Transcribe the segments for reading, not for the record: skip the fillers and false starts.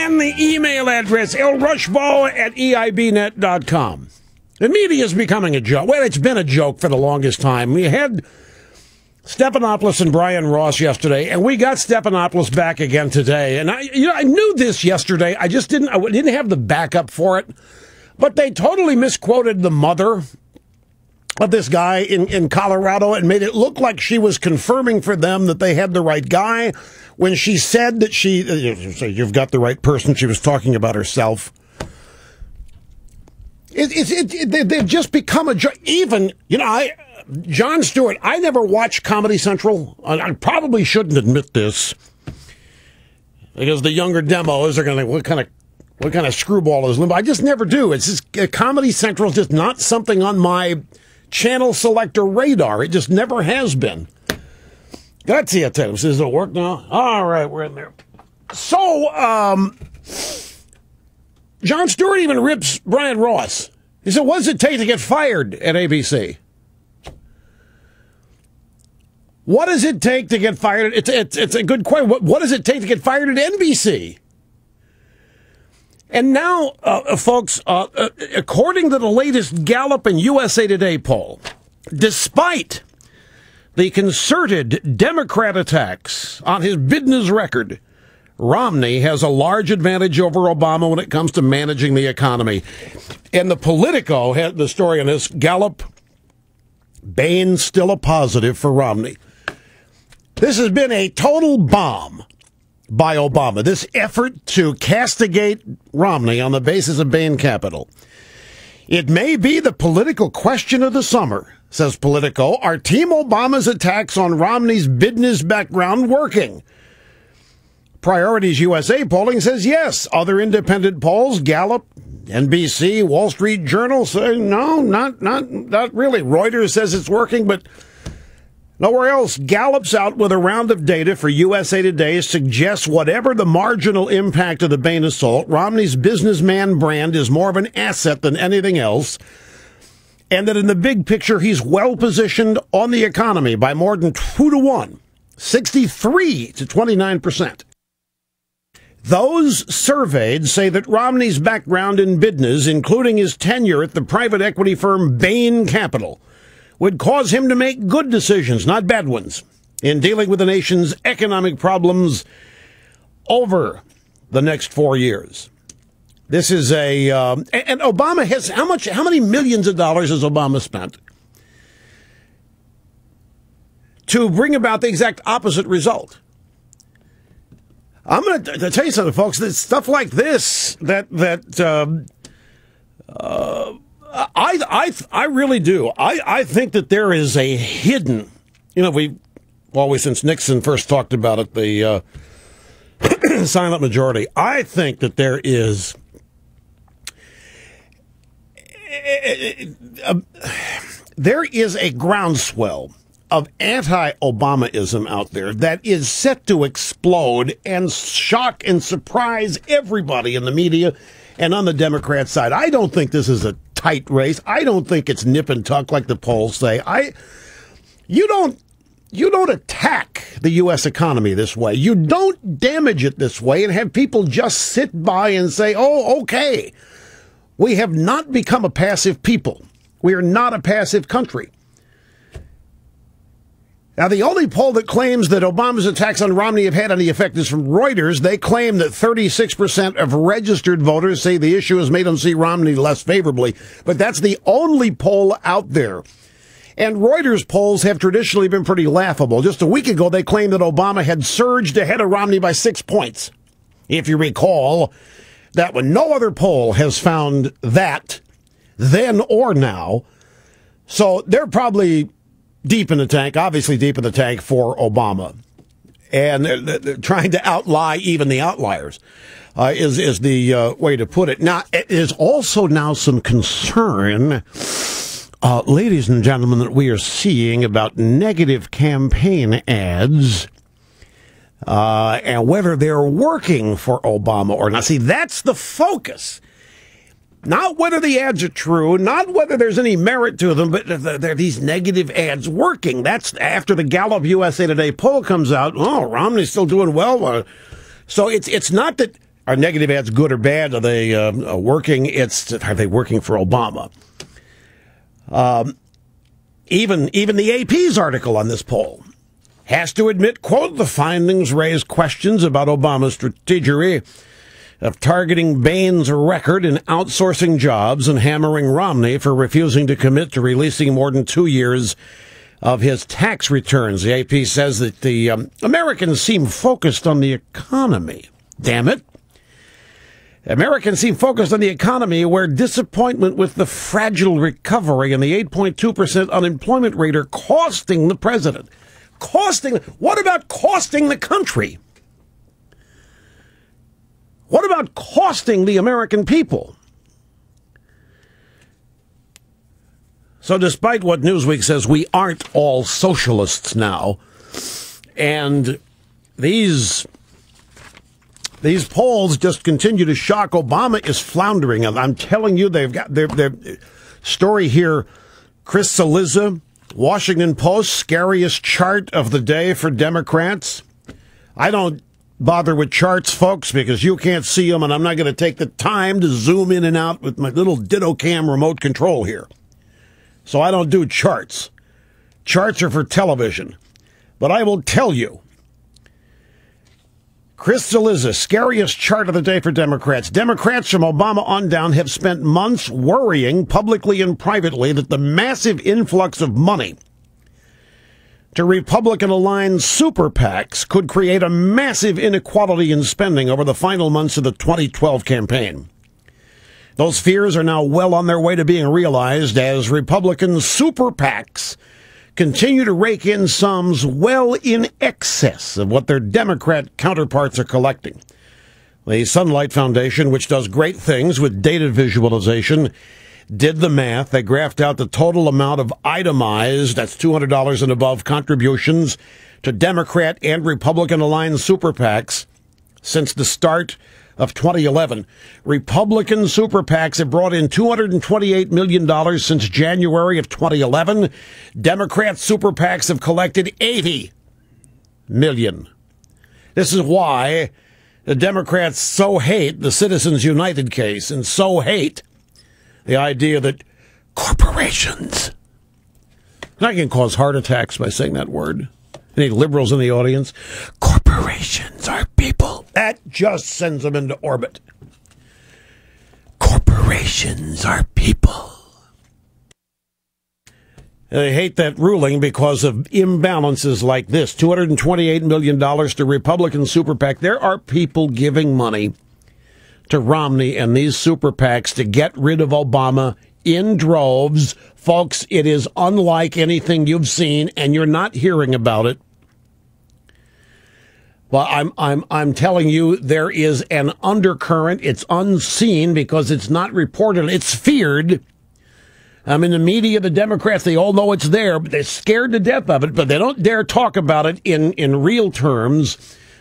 and the email address, lrushball@eibnet.com. The media is becoming a joke. Well, it's been a joke for the longest time. We had Stephanopoulos and Brian Ross yesterday, and we got Stephanopoulos back again today. And I knew this yesterday. I didn't have the backup for it. But they totally misquoted the mother of this guy in Colorado and made it look like she was confirming for them that they had the right guy when she said that you've got the right person. She was talking about herself. They've just become a joke. Even, Jon Stewart, I never watched Comedy Central. I probably shouldn't admit this because the younger demos are going to think, what kind of screwball is Limbaugh? I just never do. It's just Comedy Central is just not something on my channel selector radar. It just never has been. That's it. Does it work now? All right, we're in there. So, Jon Stewart even rips Brian Ross. He said, what does it take to get fired at ABC? What does it take to get fired? It's a good question. What does it take to get fired at NBC? And now, folks, according to the latest Gallup and USA Today poll, despite the concerted Democrat attacks on his business record, Romney has a large advantage over Obama when it comes to managing the economy. And the Politico had the story on this. Gallup, Bain still a positive for Romney. This has been a total bomb by Obama, this effort to castigate Romney on the basis of Bain Capital. It may be the political question of the summer, says Politico. Are Team Obama's attacks on Romney's business background working? Priorities USA polling says yes. Other independent polls, Gallup, NBC, Wall Street Journal say no, not really. Reuters says it's working, but nowhere else. Gallup's out with a round of data for USA Today suggests whatever the marginal impact of the Bain assault, Romney's businessman brand is more of an asset than anything else, and that in the big picture, he's well-positioned on the economy by more than 2-to-1, 63 to 29%. Those surveyed say that Romney's background in business, including his tenure at the private equity firm Bain Capital, would cause him to make good decisions, not bad ones, in dealing with the nation's economic problems over the next 4 years. This is and Obama has, how many millions of dollars has Obama spent to bring about the exact opposite result? I'm going to tell you something, folks. That stuff like this, I really do. I think that there is a hidden, we've always, since Nixon first talked about it, the silent majority. I think that there is a groundswell of anti-Obamaism out there that is set to explode and shock and surprise everybody in the media and on the Democrat side. I don't think this is a tight race. I don't think it's nip and tuck like the polls say. You don't attack the U.S. economy this way. You don't damage it this way and have people just sit by and say, oh, okay. We have not become a passive people. We are not a passive country. Now, the only poll that claims that Obama's attacks on Romney have had any effect is from Reuters. They claim that 36% of registered voters say the issue has made them see Romney less favorably. But that's the only poll out there. And Reuters polls have traditionally been pretty laughable. Just a week ago, they claimed that Obama had surged ahead of Romney by 6 points. If you recall, that one, no other poll has found that then or now. So they're probably deep in the tank, obviously deep in the tank for Obama. And they're trying to outlie even the outliers, is the way to put it. Now, it is also now some concern, ladies and gentlemen, that we are seeing about negative campaign ads and whether they're working for Obama or not. See, that's the focus. Not whether the ads are true, not whether there's any merit to them, but they're these negative ads working. That's after the Gallup USA Today poll comes out. Oh, Romney's still doing well. So it's not that Are negative ads good or bad? Are they working? Are they working for Obama? Even the AP's article on this poll has to admit, quote, the findings raise questions about Obama's strategy of targeting Bain's record in outsourcing jobs and hammering Romney for refusing to commit to releasing more than 2 years of his tax returns. The AP says that the Americans seem focused on the economy. Damn it. Americans seem focused on the economy, where disappointment with the fragile recovery and the 8.2% unemployment rate are costing the president. What about costing the country? What about costing the American people? So despite what Newsweek says, we aren't all socialists now. And these polls just continue to shock. Obama is floundering. And I'm telling you, they've got their story here. Chris Cillizza, Washington Post, scariest chart of the day for Democrats. I don't bother with charts, folks, because you can't see them, and I'm not going to take the time to zoom in and out with my little DittoCam remote control here. So I don't do charts. Charts are for television. But I will tell you, Chris Cillizza, scariest chart of the day for Democrats. Democrats from Obama on down have spent months worrying publicly and privately that the massive influx of money to Republican-aligned super PACs could create a massive inequality in spending over the final months of the 2012 campaign. Those fears are now well on their way to being realized as Republican super PACs continue to rake in sums well in excess of what their Democrat counterparts are collecting. The Sunlight Foundation, which does great things with data visualization, did the math. They graphed out the total amount of itemized, that's $200 and above, contributions to Democrat and Republican-aligned super PACs since the start of 2011. Republican super PACs have brought in $228 million since January of 2011. Democrat super PACs have collected $80 million. This is why the Democrats so hate the Citizens United case and so hate the idea that corporations. And I can cause heart attacks by saying that word. Any liberals in the audience? Corporations are people. That just sends them into orbit. Corporations are people. They hate that ruling because of imbalances like this. $228 million to Republican super PAC. There are people giving money to Romney and these super PACs to get rid of Obama in droves. Folks, it is unlike anything you've seen, and you're not hearing about it. Well, I'm telling you, there is an undercurrent. It's unseen because it's not reported. It's feared. In the media, the Democrats, they all know it's there, but they're scared to death of it, but they don't dare talk about it in real terms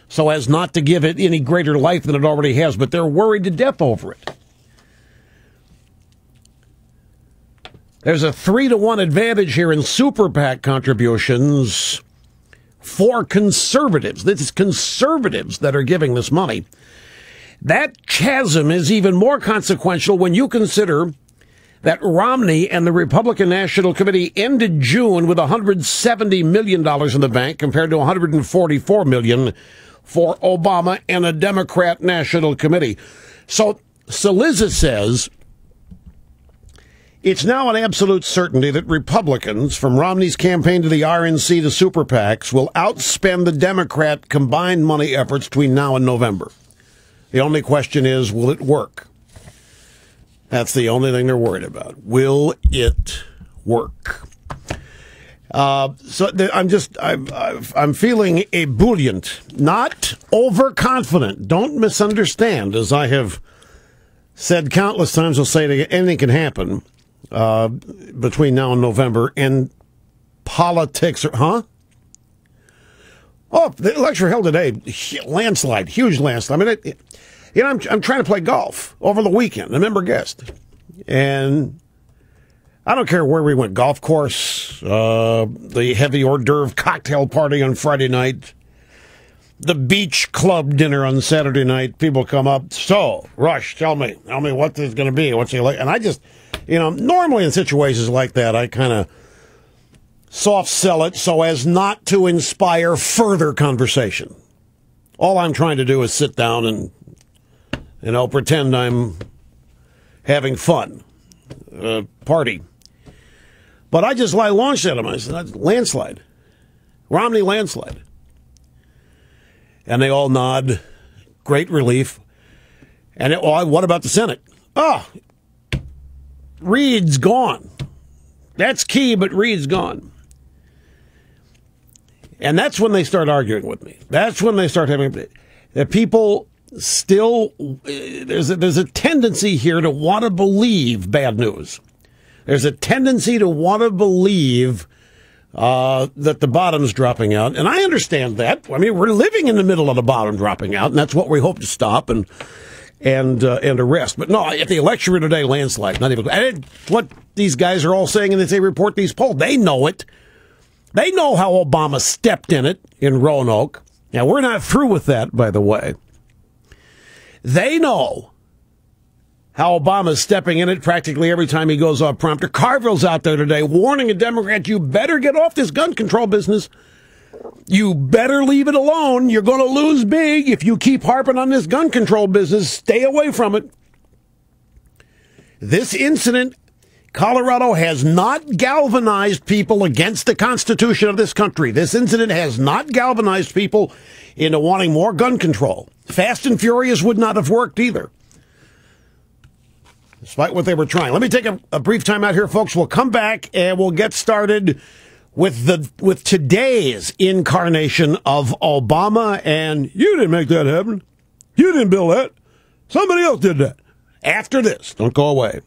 so as not to give it any greater life than it already has, but they're worried to death over it. There's a 3-to-1 advantage here in super PAC contributions for conservatives. This is conservatives that are giving this money. That chasm is even more consequential when you consider that Romney and the Republican National Committee ended June with $170 million in the bank compared to $144 million for Obama and a Democrat National Committee. So Cillizza says it's now an absolute certainty that Republicans, from Romney's campaign to the RNC to super PACs, will outspend the Democrat combined money efforts between now and November. The only question is, will it work? That's the only thing they're worried about. Will it work? I'm feeling ebullient, not overconfident. Don't misunderstand. As I have said countless times, I'll say it again, anything can happen between now and November, and politics are, Oh, the election held today, landslide, huge landslide. I mean, I'm trying to play golf over the weekend, a member guest, and I don't care where we went, golf course, the heavy hors d'oeuvre cocktail party on Friday night, the beach club dinner on Saturday night. People come up. So, Rush, tell me what this is going to be. What's he like? And I just, normally in situations like that, I kind of soft sell it so as not to inspire further conversation. All I'm trying to do is sit down and, pretend I'm having fun, party. But I launched at him. I said, landslide. Romney landslide. And they all nod. Great relief. And what about the Senate? Oh, Reid's gone. That's key, but Reid's gone. And that's when they start arguing with me. That's when they start having that people still there's a tendency here to want to believe bad news. There's a tendency to want to believe that the bottom's dropping out, and I understand that. I mean, we're living in the middle of the bottom dropping out, and that's what we hope to stop and arrest. But no, at the election today, landslide. Not even what these guys are all saying, and as they report these polls, they know it. They know how Obama stepped in it in Roanoke. Now, we're not through with that, by the way. They know how Obama's stepping in it practically every time he goes off prompter. Carville's out there today warning a Democrat, you better get off this gun control business. You better leave it alone. You're going to lose big if you keep harping on this gun control business. Stay away from it. This incident, Colorado has not galvanized people against the Constitution of this country. This incident has not galvanized people into wanting more gun control. Fast and Furious would not have worked either, despite what they were trying. Let me take a brief time out here, folks. We'll come back and we'll get started with today's incarnation of Obama. And you didn't make that happen. You didn't build that. Somebody else did that. After this, don't go away.